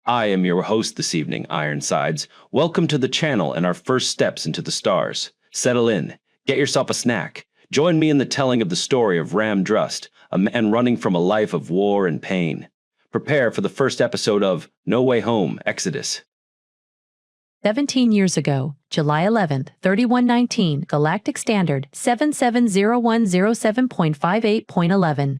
I am your host this evening, Ironsides. Welcome to the channel and our first steps into the stars. Settle in, get yourself a snack. Join me in the telling of the story of Drust, a man running from a life of war and pain. Prepare for the first episode of No Way Home, Exodus. 17 years ago, July 11th, 3119, Galactic Standard 770107.58.11.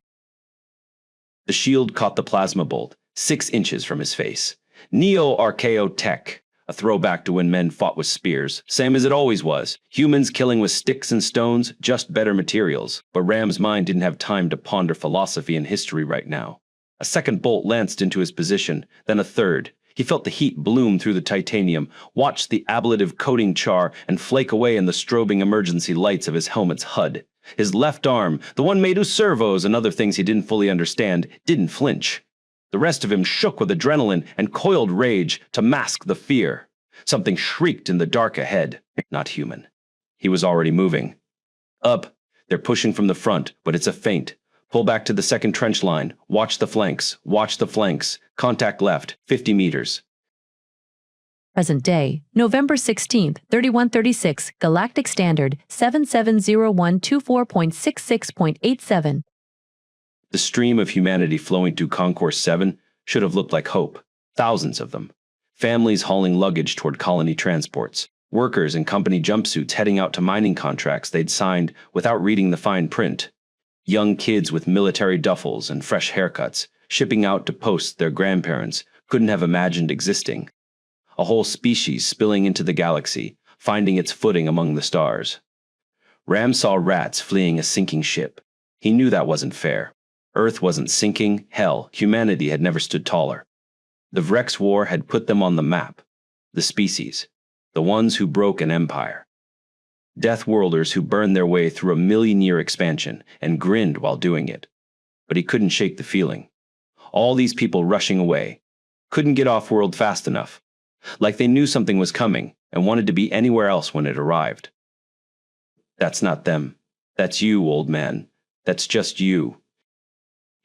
The shield caught the plasma bolt, 6 inches from his face. Neo-Archaeo tech, a throwback to when men fought with spears, same as it always was. Humans killing with sticks and stones, just better materials. But Ram's mind didn't have time to ponder philosophy and history right now. A second bolt lanced into his position, then a third. He felt the heat bloom through the titanium, watched the ablative coating char and flake away in the strobing emergency lights of his helmet's HUD. His left arm, the one made of servos and other things he didn't fully understand, didn't flinch. The rest of him shook with adrenaline and coiled rage to mask the fear. Something shrieked in the dark ahead. Not human. He was already moving. Up. They're pushing from the front, but it's a feint. Pull back to the second trench line. Watch the flanks. Watch the flanks. Contact left, 50 meters. Present day, November 16th, 3136, Galactic Standard 770124.66.87. The stream of humanity flowing through Concourse 7 should have looked like hope. Thousands of them. Families hauling luggage toward colony transports. Workers in company jumpsuits heading out to mining contracts they'd signed without reading the fine print. Young kids with military duffels and fresh haircuts, shipping out to posts their grandparents couldn't have imagined existing. A whole species spilling into the galaxy, finding its footing among the stars. Ram saw rats fleeing a sinking ship. He knew that wasn't fair. Earth wasn't sinking, hell, humanity had never stood taller. The Vrex War had put them on the map. The species. The ones who broke an empire. Death worlders who burned their way through a million-year expansion and grinned while doing it. But he couldn't shake the feeling. All these people rushing away. Couldn't get off-world fast enough. Like they knew something was coming and wanted to be anywhere else when it arrived. That's not them. That's you, old man. That's just you.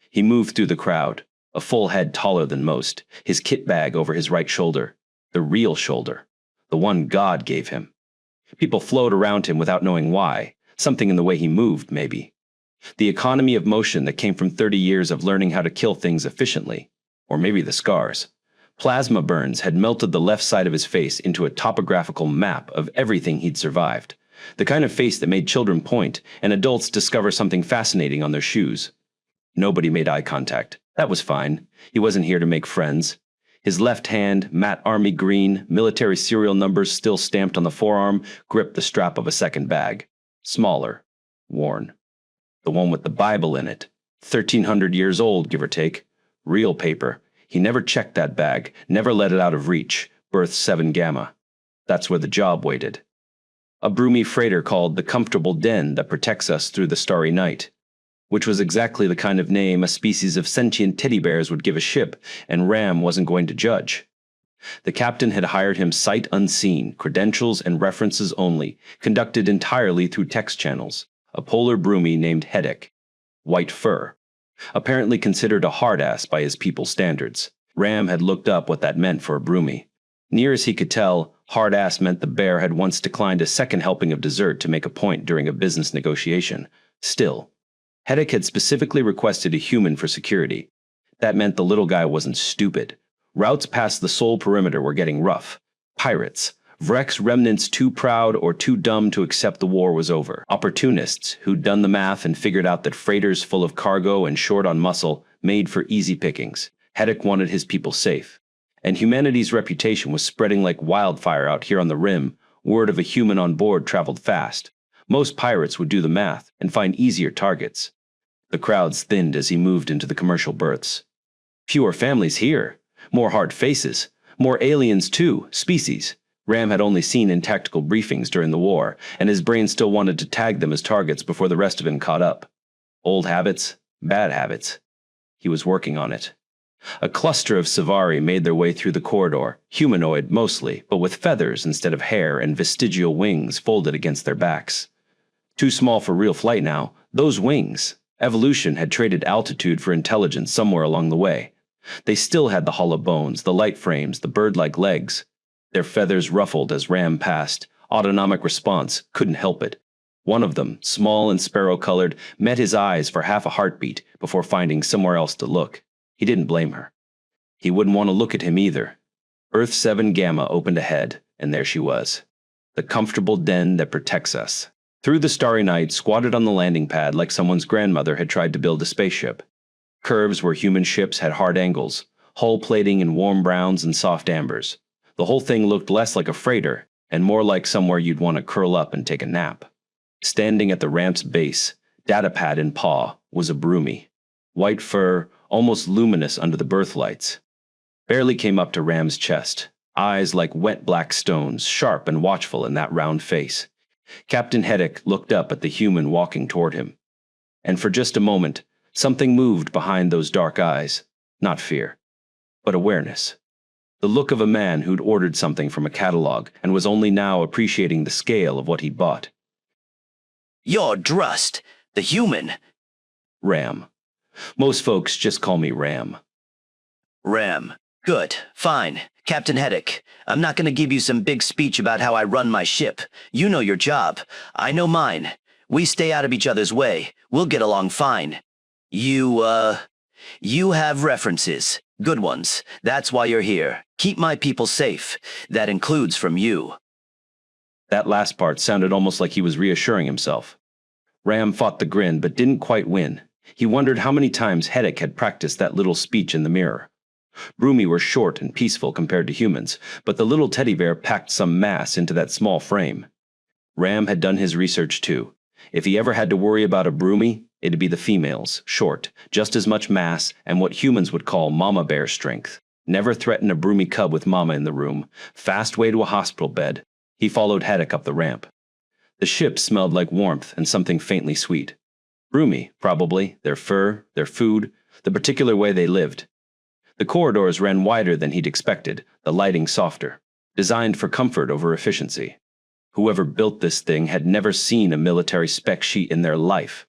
He moved through the crowd, a full head taller than most, his kit bag over his right shoulder. The real shoulder. The one God gave him. People flowed around him without knowing why. Something in the way he moved, maybe. The economy of motion that came from 30 years of learning how to kill things efficiently. Or maybe the scars. Plasma burns had melted the left side of his face into a topographical map of everything he'd survived. The kind of face that made children point and adults discover something fascinating on their shoes. Nobody made eye contact. That was fine. He wasn't here to make friends. His left hand, matte army green, military serial numbers still stamped on the forearm, gripped the strap of a second bag. Smaller. Worn. The one with the Bible in it. 1,300 years old, give or take. Real paper. He never checked that bag, never let it out of reach. Berth 7 Gamma. That's where the job waited. A Brumi freighter called the comfortable den that protects us through the starry night. Which was exactly the kind of name a species of sentient teddy bears would give a ship, and Ram wasn't going to judge. The captain had hired him sight unseen, credentials and references only, conducted entirely through text channels. A polar Brumi named Heddek. White fur. Apparently considered a hard-ass by his people's standards. Ram had looked up what that meant for a Brumi. Near as he could tell, hard-ass meant the bear had once declined a second helping of dessert to make a point during a business negotiation. Still, Heddek had specifically requested a human for security. That meant the little guy wasn't stupid. Routes past the Sol perimeter were getting rough. Pirates. Vrex remnants too proud or too dumb to accept the war was over. Opportunists who'd done the math and figured out that freighters full of cargo and short on muscle made for easy pickings. Heddek wanted his people safe. And humanity's reputation was spreading like wildfire out here on the rim. Word of a human on board traveled fast. Most pirates would do the math and find easier targets. The crowds thinned as he moved into the commercial berths. Fewer families here. More hard faces. More aliens too, species. Ram had only seen in tactical briefings during the war, and his brain still wanted to tag them as targets before the rest of him caught up. Old habits, bad habits. He was working on it. A cluster of Savari made their way through the corridor, humanoid mostly, but with feathers instead of hair and vestigial wings folded against their backs. Too small for real flight now, those wings. Evolution had traded altitude for intelligence somewhere along the way. They still had the hollow bones, the light frames, the bird-like legs. Their feathers ruffled as Ram passed. Autonomic response couldn't help it. One of them, small and sparrow-colored, met his eyes for half a heartbeat before finding somewhere else to look. He didn't blame her. He wouldn't want to look at him either. Earth 7 Gamma opened ahead, and there she was. The comfortable den that protects us. Through the starry night, squatted on the landing pad like someone's grandmother had tried to build a spaceship. Curves where human ships had hard angles, hull plating in warm browns and soft ambers. The whole thing looked less like a freighter, and more like somewhere you'd want to curl up and take a nap. Standing at the ramp's base, datapad in paw, was a Brumi. White fur, almost luminous under the berth lights. Barely came up to Ram's chest. Eyes like wet black stones, sharp and watchful in that round face. Captain Heddek looked up at the human walking toward him. And for just a moment, something moved behind those dark eyes. Not fear, but awareness. The look of a man who'd ordered something from a catalog and was only now appreciating the scale of what he'd bought. "You're Drust, the human." Ram. Most folks just call me Ram. Ram. Good. Fine. Captain Heddek, I'm not going to give you some big speech about how I run my ship. You know your job. I know mine. We stay out of each other's way. We'll get along fine. You have references. Good ones. That's why you're here. Keep my people safe. That includes from you. That last part sounded almost like he was reassuring himself. Ram fought the grin, but didn't quite win. He wondered how many times Heddek had practiced that little speech in the mirror. Brumi were short and peaceful compared to humans, but the little teddy bear packed some mass into that small frame. Ram had done his research too. If he ever had to worry about a Brumi, it'd be the females, short, just as much mass, and what humans would call mama bear strength. Never threaten a Brumi cub with mama in the room. Fast way to a hospital bed. He followed Heddek up the ramp. The ship smelled like warmth and something faintly sweet. Brumi, probably, their fur, their food, the particular way they lived. The corridors ran wider than he'd expected, the lighting softer, designed for comfort over efficiency. Whoever built this thing had never seen a military spec sheet in their life.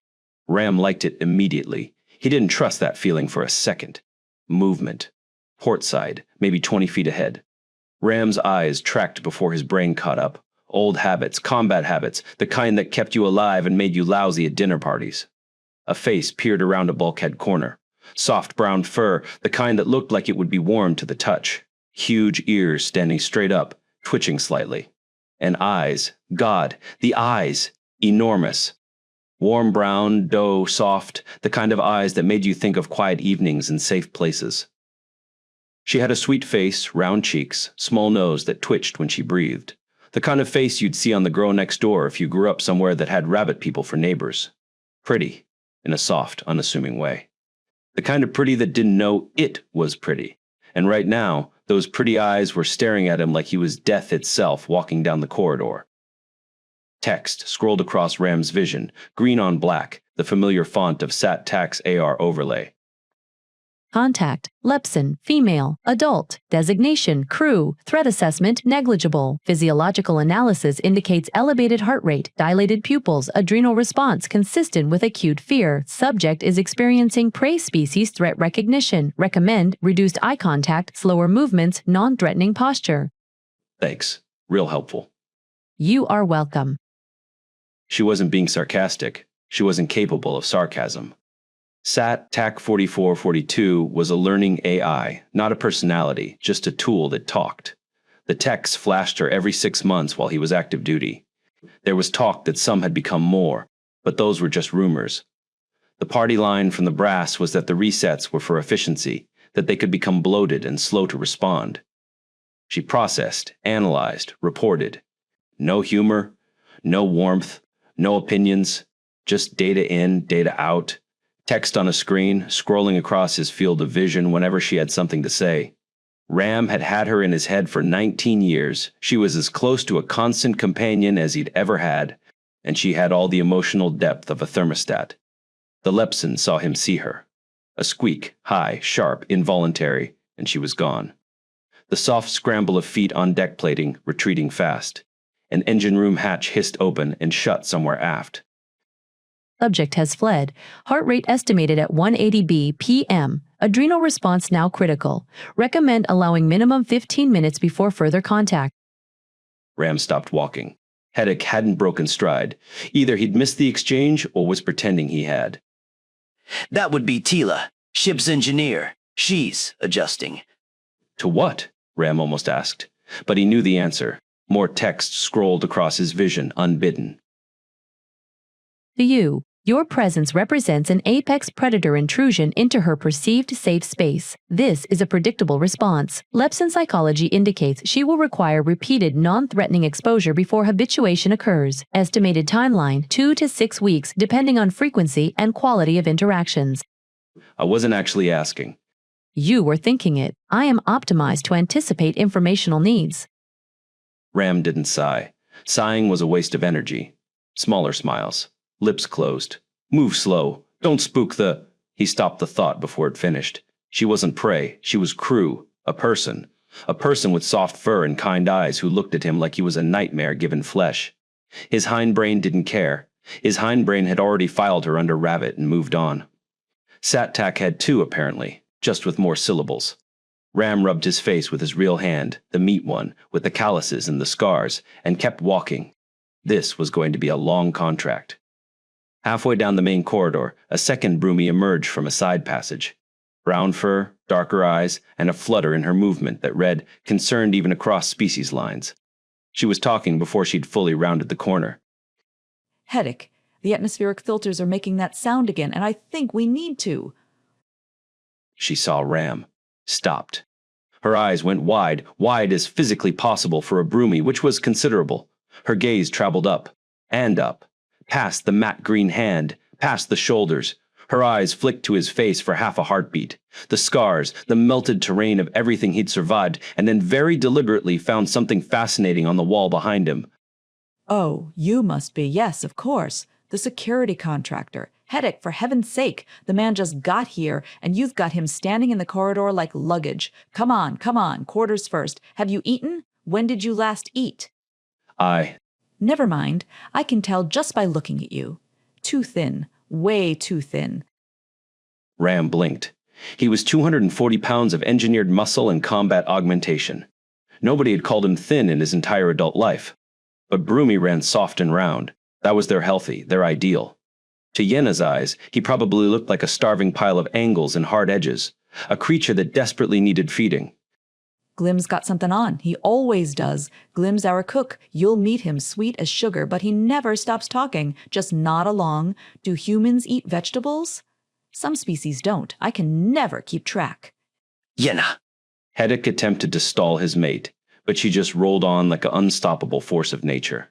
Ram liked it immediately. He didn't trust that feeling for a second. Movement. Port side, maybe 20 feet ahead. Ram's eyes tracked before his brain caught up. Old habits, combat habits, the kind that kept you alive and made you lousy at dinner parties. A face peered around a bulkhead corner. Soft brown fur, the kind that looked like it would be warm to the touch. Huge ears standing straight up, twitching slightly. And eyes, God, the eyes, enormous. Warm brown, doe, soft, the kind of eyes that made you think of quiet evenings in safe places. She had a sweet face, round cheeks, small nose that twitched when she breathed. The kind of face you'd see on the girl next door if you grew up somewhere that had rabbit people for neighbors. Pretty, in a soft, unassuming way. The kind of pretty that didn't know it was pretty. And right now, those pretty eyes were staring at him like he was death itself walking down the corridor. Text scrolled across Ram's vision, green on black, the familiar font of SAT-TAX AR overlay. Contact, Lepson, female, adult, designation, crew, threat assessment, negligible. Physiological analysis indicates elevated heart rate, dilated pupils, adrenal response consistent with acute fear. Subject is experiencing prey species threat recognition. Recommend reduced eye contact, slower movements, non-threatening posture. Thanks. Real helpful. You are welcome. She wasn't being sarcastic. She wasn't capable of sarcasm. SAT-TAC 4442 was a learning AI, not a personality, just a tool that talked. The texts flashed her every 6 months while he was active duty. There was talk that some had become more, but those were just rumors. The party line from the brass was that the resets were for efficiency, that they could become bloated and slow to respond. She processed, analyzed, reported. No humor, no warmth, no opinions, just data in, data out. Text on a screen, scrolling across his field of vision whenever she had something to say. Ram had had her in his head for 19 years. She was as close to a constant companion as he'd ever had, and she had all the emotional depth of a thermostat. The Lepson saw him see her. A squeak, high, sharp, involuntary, and she was gone. The soft scramble of feet on deck plating, retreating fast. An engine room hatch hissed open and shut somewhere aft. Subject has fled. Heart rate estimated at 180 bpm. Adrenal response now critical. Recommend allowing minimum 15 minutes before further contact. Ram stopped walking. Heddek hadn't broken stride. Either he'd missed the exchange or was pretending he had. That would be Tila, ship's engineer. She's adjusting. To what? Ram almost asked. But he knew the answer. More text scrolled across his vision, unbidden. To you, your presence represents an apex predator intrusion into her perceived safe space. This is a predictable response. Lepsin psychology indicates she will require repeated non-threatening exposure before habituation occurs. Estimated timeline 2 to 6 weeks depending on frequency and quality of interactions. I wasn't actually asking. You were thinking it. I am optimized to anticipate informational needs. Ram didn't sigh. Sighing was a waste of energy. Smaller smiles. Lips closed. Move slow. Don't spook the... He stopped the thought before it finished. She wasn't prey. She was crew. A person. A person with soft fur and kind eyes who looked at him like he was a nightmare given flesh. His hindbrain didn't care. His hindbrain had already filed her under Rabbit and moved on. Sat-Tak had too, apparently, just with more syllables. Ram rubbed his face with his real hand, the meat one, with the calluses and the scars, and kept walking. This was going to be a long contract. Halfway down the main corridor, a second Brumi emerged from a side passage. Brown fur, darker eyes, and a flutter in her movement that read, concerned even across species lines. She was talking before she'd fully rounded the corner. Heddek, the atmospheric filters are making that sound again, and I think we need to. She saw Ram. Stopped. Her eyes went wide, wide as physically possible for a Brumi, which was considerable. Her gaze traveled up, and up. Past the matte green hand, past the shoulders. Her eyes flicked to his face for half a heartbeat. The scars, the melted terrain of everything he'd survived, and then very deliberately found something fascinating on the wall behind him. Oh, you must be, yes, of course. The security contractor. Heddek, for heaven's sake, the man just got here, and you've got him standing in the corridor like luggage. Come on, quarters first. Have you eaten? When did you last eat? Never mind. I can tell just by looking at you. Too thin. Way too thin. Ram blinked. He was 240 pounds of engineered muscle and combat augmentation. Nobody had called him thin in his entire adult life. But Brumi ran soft and round. That was their healthy, their ideal. To Yenna's eyes, he probably looked like a starving pile of angles and hard edges, a creature that desperately needed feeding. Glim's got something on. He always does. Glim's our cook. You'll meet him, sweet as sugar, but he never stops talking. Just nod along. Do humans eat vegetables? Some species don't. I can never keep track. Yenna. Heddek attempted to stall his mate, but she just rolled on like an unstoppable force of nature.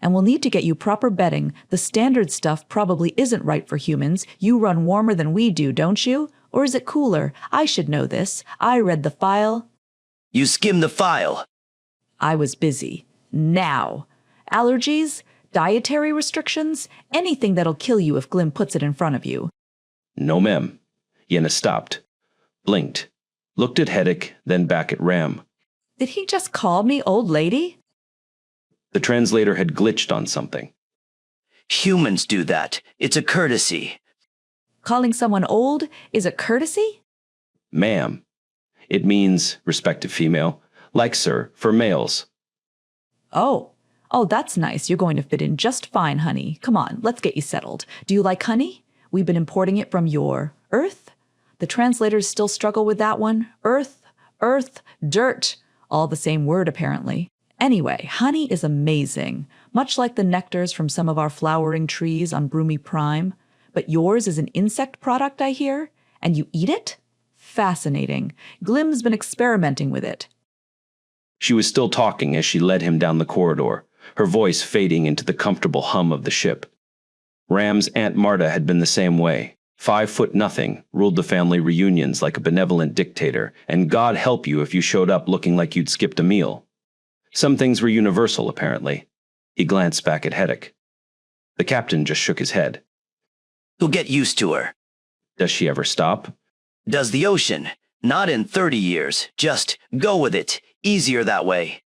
And we'll need to get you proper bedding. The standard stuff probably isn't right for humans. You run warmer than we do, don't you? Or is it cooler? I should know this. I read the file. You skimmed the file. I was busy. Now. Allergies? Dietary restrictions? Anything that'll kill you if Glim puts it in front of you. No, ma'am. Yenna stopped, blinked, looked at Heddek, then back at Ram. Did he just call me old lady? The translator had glitched on something. Humans do that. It's a courtesy. Calling someone old is a courtesy? Ma'am. It means, respective female, like sir, for males. Oh, that's nice. You're going to fit in just fine, honey. Come on, let's get you settled. Do you like honey? We've been importing it from your Earth? The translators still struggle with that one. Earth, dirt. All the same word, apparently. Anyway, honey is amazing, much like the nectars from some of our flowering trees on Brumi Prime. But yours is an insect product, I hear? And you eat it? Fascinating. Glim's been experimenting with it. She was still talking as she led him down the corridor, her voice fading into the comfortable hum of the ship. Ram's Aunt Marta had been the same way. 5'0", ruled the family reunions like a benevolent dictator, and God help you if you showed up looking like you'd skipped a meal. Some things were universal, apparently. He glanced back at Heddek. The captain just shook his head. You'll get used to her. Does she ever stop? Does the ocean. Not in 30 years. Just go with it. Easier that way.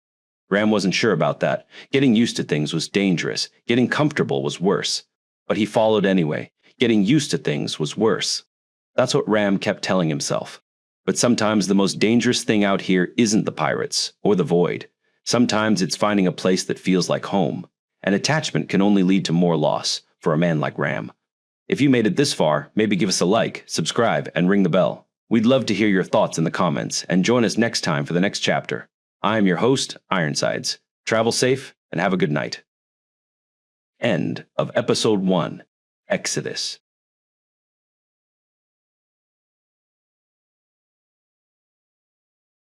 Ram wasn't sure about that. Getting used to things was dangerous. Getting comfortable was worse. But he followed anyway. Getting used to things was worse. That's what Ram kept telling himself. But sometimes the most dangerous thing out here isn't the pirates or the void. Sometimes it's finding a place that feels like home. And attachment can only lead to more loss for a man like Ram. If you made it this far, maybe give us a like, subscribe, and ring the bell. We'd love to hear your thoughts in the comments, and join us next time for the next chapter. I am your host, Ironsides. Travel safe, and have a good night. End of Episode 1, Exodus.